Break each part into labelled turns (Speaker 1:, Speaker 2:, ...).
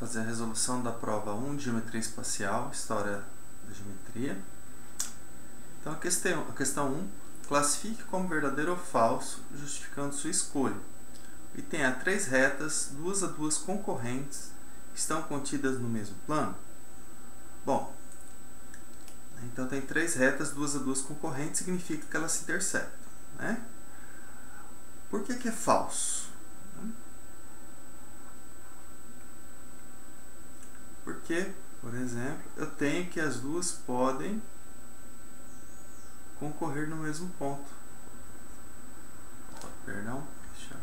Speaker 1: fazer a resolução da prova 1 de Geometria Espacial, História da Geometria. Então, a questão 1, classifique como verdadeiro ou falso, justificando sua escolha. O item A, 3 retas, 2 a 2 concorrentes, estão contidas no mesmo plano? Bom, então tem 3 retas, 2 a 2 concorrentes, significa que elas se interceptam, né? Por que é falso? Porque, por exemplo, eu tenho que as duas podem concorrer no mesmo ponto. Perdão, deixa eu...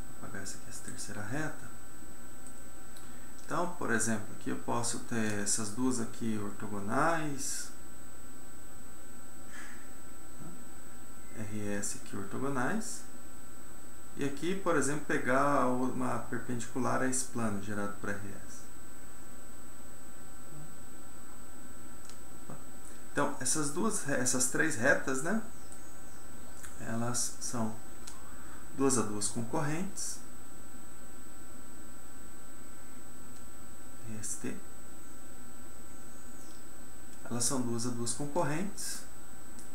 Speaker 1: Vou apagar essa aqui, essa terceira reta. Então, por exemplo, aqui eu posso ter essas duas aqui ortogonais, RS aqui ortogonais, e aqui, por exemplo, pegar uma perpendicular a esse plano gerado por RS. Então, essas 3 retas, né? Elas são 2 a 2 concorrentes, RST. Elas são 2 a 2 concorrentes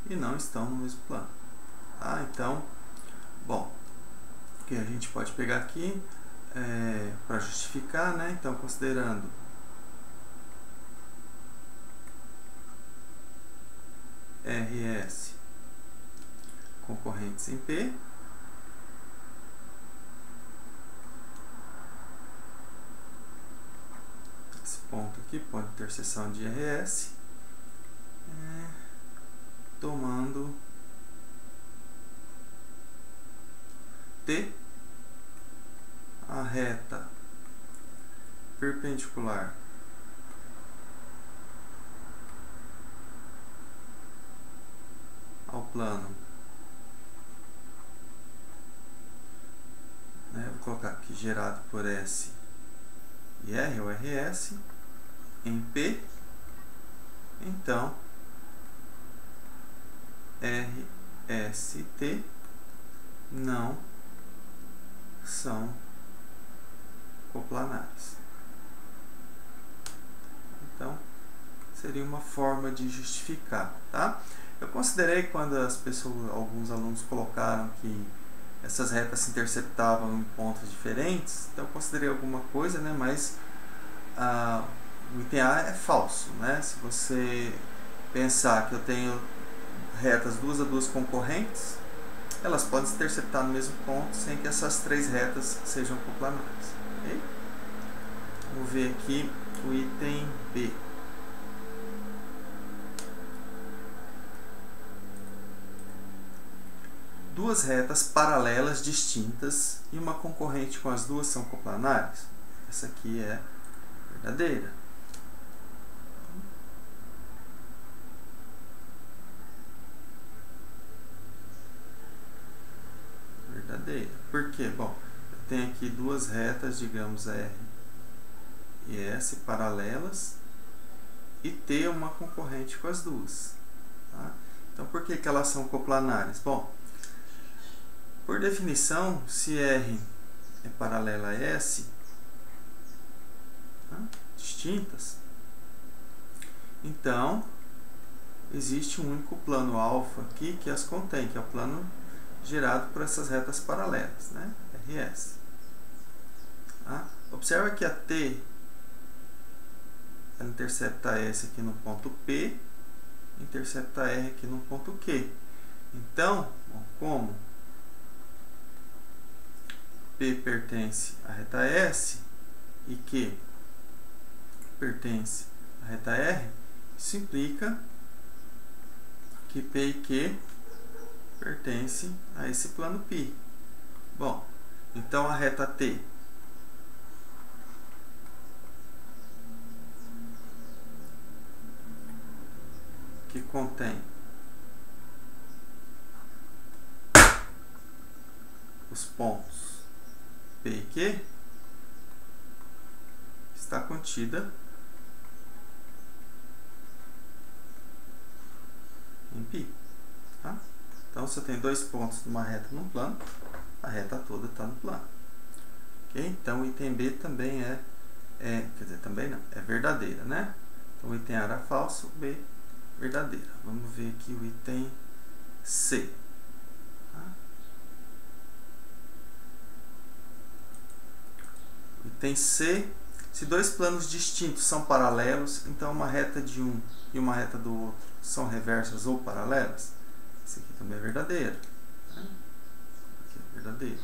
Speaker 1: e não estão no mesmo plano. Então, bom, o que a gente pode pegar aqui para justificar, né? Então, considerando RS concorrentes em P, esse ponto aqui, ponto de interseção de RS, tomando T, a reta perpendicular ao plano, né, vou colocar aqui gerado por S e R, ou RS, em P, então RST não são coplanares. Então, seria uma forma de justificar, tá? Eu considerei quando alguns alunos colocaram que essas retas se interceptavam em pontos diferentes, então eu considerei alguma coisa, né? Mas o item A é falso, né? Se você pensar que eu tenho retas 2 a 2 concorrentes, elas podem se interceptar no mesmo ponto sem que essas 3 retas sejam coplanares. Okay? Vamos ver aqui o item B. Duas retas paralelas distintas e uma concorrente com as duas são coplanares? Essa aqui é verdadeira. Verdadeira. Por quê? Bom, eu tenho aqui duas retas, digamos R e S, paralelas, e T uma concorrente com as duas. Tá? Então, por que elas são coplanares? Bom, por definição, se R é paralela a S, tá? Distintas, então existe um único plano alfa aqui que as contém, que é o plano gerado por essas retas paralelas, né? RS. Tá? Observa que a T ela intercepta S aqui no ponto P, intercepta R aqui no ponto Q. Então, como P pertence à reta S e Q pertence à reta R, isso implica que P e Q pertence a esse plano π. Bom, então a reta T que contém os pontos P e Q está contida em π. Tá? Então, se eu tenho dois pontos numa reta no plano, a reta toda está no plano. Okay? Então, o item B também quer dizer, também não, é verdadeira, né? Então, o item A era falso, B verdadeira. Vamos ver aqui o item C. Tá? O item C, se dois planos distintos são paralelos, então uma reta de um e uma reta do outro são reversas ou paralelas. Esse aqui também é verdadeiro. Tá? Aqui é verdadeiro.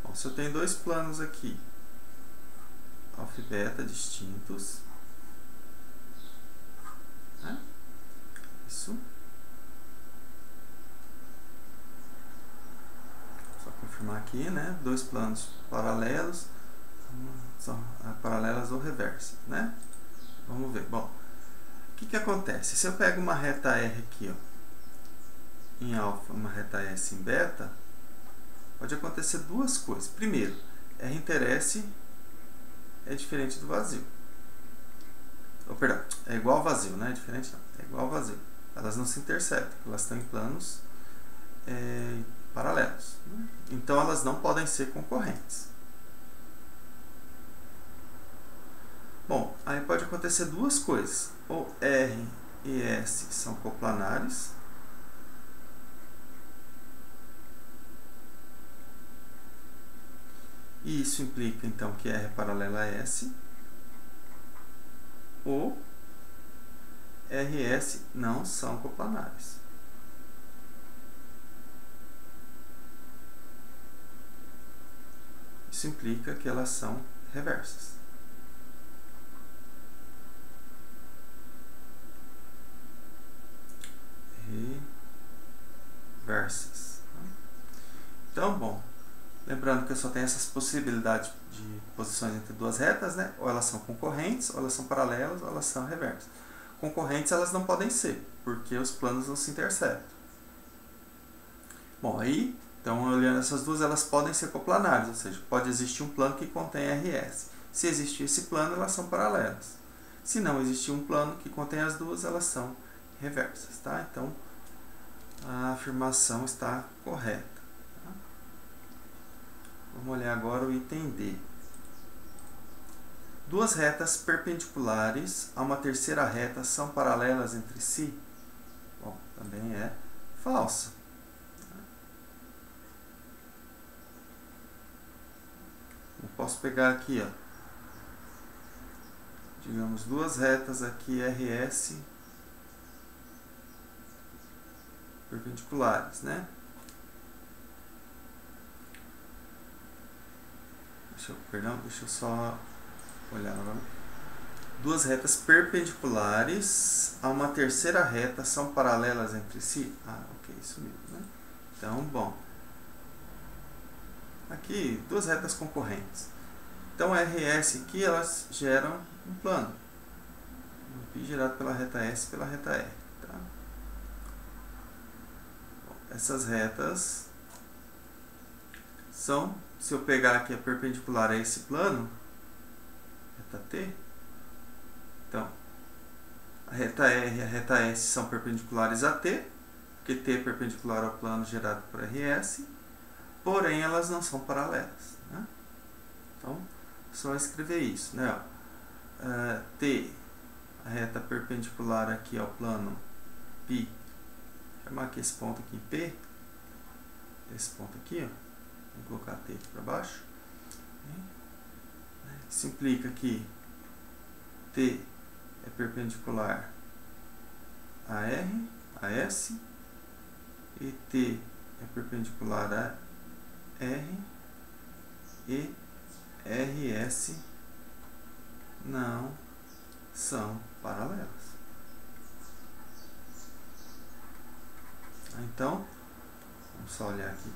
Speaker 1: Bom, se eu tenho dois planos aqui, alfa e beta distintos, né? Isso. Só confirmar aqui, né? Dois planos paralelos, são paralelas ou reversas, né? Vamos ver. Bom, o que acontece? Se eu pego uma reta R aqui, ó, em alfa, uma reta S em beta, pode acontecer duas coisas. Primeiro, R inter S é diferente do vazio. Perdão, é igual ao vazio, né? Diferente não, é igual ao vazio. Elas não se interceptam, elas estão em planos paralelos. Então, elas não podem ser concorrentes. Bom, aí pode acontecer duas coisas. Ou R e S são coplanares, e isso implica, então, que R é paralela a S, ou R e S não são coplanares. Isso implica que elas são reversas. Reversas. Então, bom, lembrando que eu só tenho essas possibilidades de posições entre duas retas, né? Ou elas são concorrentes, ou elas são paralelas, ou elas são reversas. Concorrentes elas não podem ser, porque os planos não se interceptam. Bom, aí, então, olhando essas duas, elas podem ser coplanares, ou seja, pode existir um plano que contém RS. Se existir esse plano, elas são paralelas. Se não existir um plano que contém as duas, elas são reversas, tá? Então, a afirmação está correta. Tá? Vamos olhar agora o item D. Duas retas perpendiculares a uma terceira reta são paralelas entre si? Bom, também é falsa. Eu posso pegar aqui, ó, digamos, duas retas aqui RS perpendiculares, né? Deixa eu só olhar agora. Duas retas perpendiculares a uma terceira reta são paralelas entre si? Ah, ok, isso mesmo, né? Então, bom. Aqui, duas retas concorrentes. Então, RS aqui, elas geram um plano. Um π gerado pela reta S pela reta R. Tá? Bom, essas retas são, se eu pegar aqui a perpendicular a esse plano, reta T, então, a reta R e a reta S são perpendiculares a T, porque T é perpendicular ao plano gerado por RS, porém elas não são paralelas. Né? Então, só escrever isso. Né? T, a reta perpendicular aqui ao plano π, vou chamar aqui esse ponto aqui em P, esse ponto aqui, ó, vou colocar T aqui para baixo. Isso implica que T é perpendicular a R, a S, e T é perpendicular a R, e R e S não são paralelas. Então, vamos só olhar aqui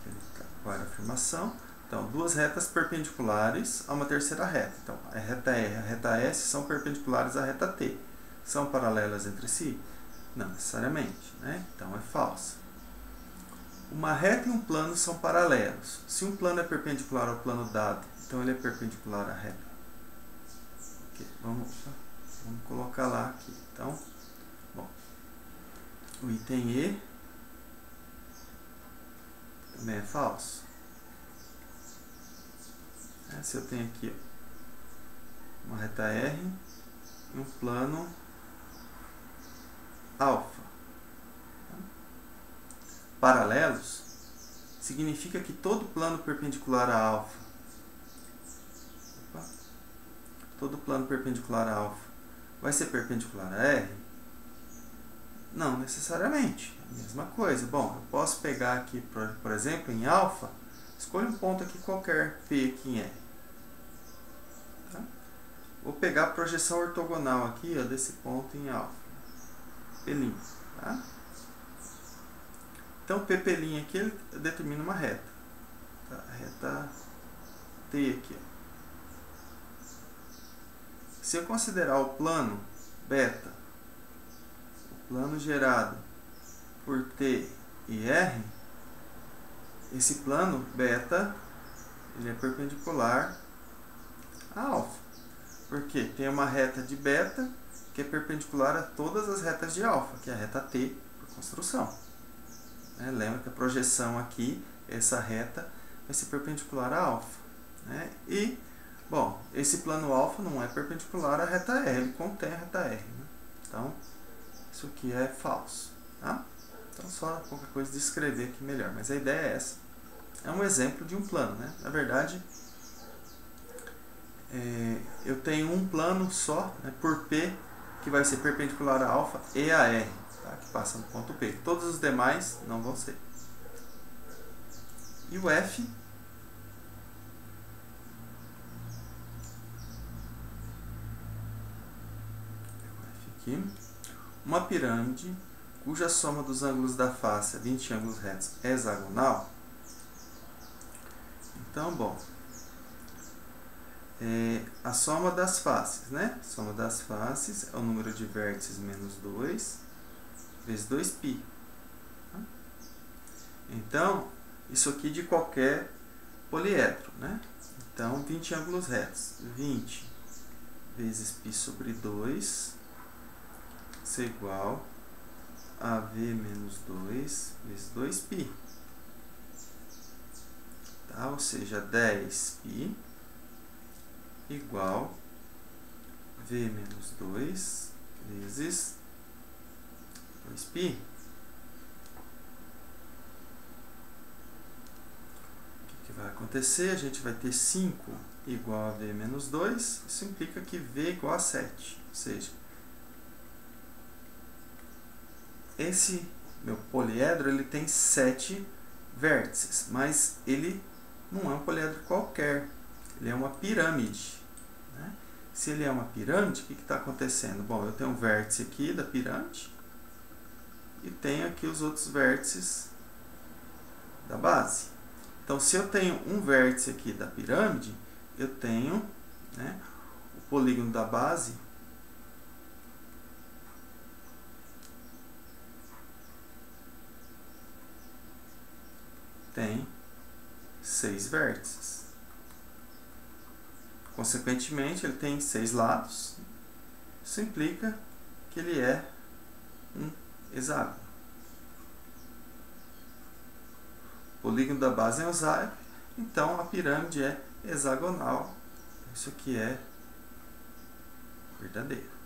Speaker 1: qual era a afirmação. Então, duas retas perpendiculares a uma terceira reta. Então, a reta R e a reta S são perpendiculares à reta T. São paralelas entre si? Não necessariamente, né? Então, é falso. Uma reta e um plano são paralelos. Se um plano é perpendicular ao plano dado, então ele é perpendicular à reta. Okay, vamos colocar lá aqui. Então, bom, O item E também é falso. Se eu tenho aqui uma reta R e um plano alfa paralelos, significa que todo plano perpendicular a alfa, todo plano perpendicular a alfa vai ser perpendicular a R? Não necessariamente, é a mesma coisa. Bom, eu posso pegar aqui, por exemplo, em alfa, escolho um ponto aqui qualquer, P aqui em R. Tá? Vou pegar a projeção ortogonal aqui, ó, desse ponto em alfa, P'. Tá? Então, P' aqui ele determina uma reta. Tá? A reta T aqui. Ó. Se eu considerar o plano beta, o plano gerado por T e R, esse plano beta ele é perpendicular a alfa. Porque tem uma reta de beta que é perpendicular a todas as retas de alfa, que é a reta T por construção. Lembra que a projeção aqui, essa reta, vai ser perpendicular a alfa. E, bom, esse plano alfa não é perpendicular à reta R, ele contém a reta R. Então, isso aqui é falso. Tá? Então, só qualquer coisa de escrever aqui melhor. Mas a ideia é essa. É um exemplo de um plano. Na verdade, eu tenho um plano só, por P, que vai ser perpendicular a alfa e a R. Tá? Que passa no ponto P. Todos os demais não vão ser. E o F aqui, uma pirâmide cuja soma dos ângulos da face a 20 ângulos retos é hexagonal. Então, bom, a soma das faces, Soma das faces é o número de vértices menos 2 vezes 2π. Então, isso aqui de qualquer poliedro, Então, 20 ângulos retos. 20 vezes π sobre 2, isso é igual a V menos 2 vezes 2π. Tá? Ou seja, 10π igual V menos 2 vezes 2π. O que vai acontecer? A gente vai ter 5 igual a V menos 2. Isso implica que V é igual a 7. Ou seja, esse meu poliedro ele tem 7 vértices, mas ele não é um poliedro qualquer. Ele é uma pirâmide. Se ele é uma pirâmide, o que está acontecendo? Bom, eu tenho um vértice aqui da pirâmide e tenho aqui os outros vértices da base. Então, se eu tenho um vértice aqui da pirâmide, eu tenho o polígono da base tem 6 vértices. Consequentemente, ele tem 6 lados. Isso implica que ele é um hexágono. O polígono da base é mosaico, então a pirâmide é hexagonal. Isso aqui é verdadeiro.